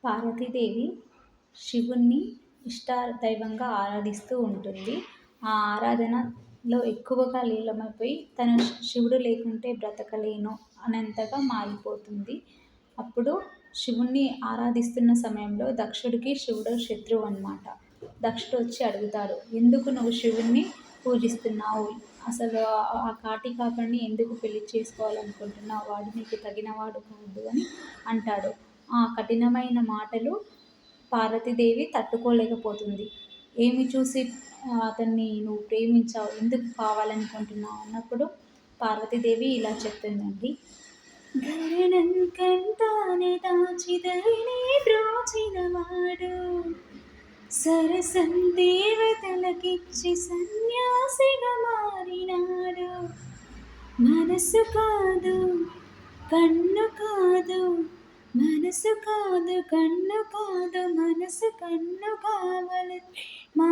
పార్వతీదేవి శివుణ్ణి ఇష్టదైవంగా ఆరాధిస్తూ ఉంటుంది. ఆ ఆరాధనలో ఎక్కువగా లీలమైపోయి తను శివుడు లేకుంటే బ్రతకలేను అనేంతగా మారిపోతుంది. అప్పుడు శివుణ్ణి ఆరాధిస్తున్న సమయంలో దక్షుడికి శివుడు శత్రువు అనమాట. దక్షుడు వచ్చి అడుగుతాడు, ఎందుకు నువ్వు శివుణ్ణి పూజిస్తున్నావు? అసలు ఆ కాటి కాపరిని ఎందుకు పెళ్లి చేసుకోవాలనుకుంటున్నావు? వాడు నీకు తగినవాడు కాదు అని అంటాడు. ఆ కఠినమైన మాటలు పార్వతీదేవి తట్టుకోలేకపోతుంది. ఏమి చూసి అతన్ని నువ్వు ప్రేమించావు, ఎందుకు కావాలనుకుంటున్నావు అన్నప్పుడు పార్వతీదేవి ఇలా చెప్తుందండి. గగనం కంటానే దాచిదరినే బ్రోచినవాడు, సరసం దేవతలకిచ్చి సన్యాసిగా మారినాడు. మనసు కాదు కన్ను కాదు, మనసు కాదు కన్ను కాదు, మనసు కన్ను కావలి మా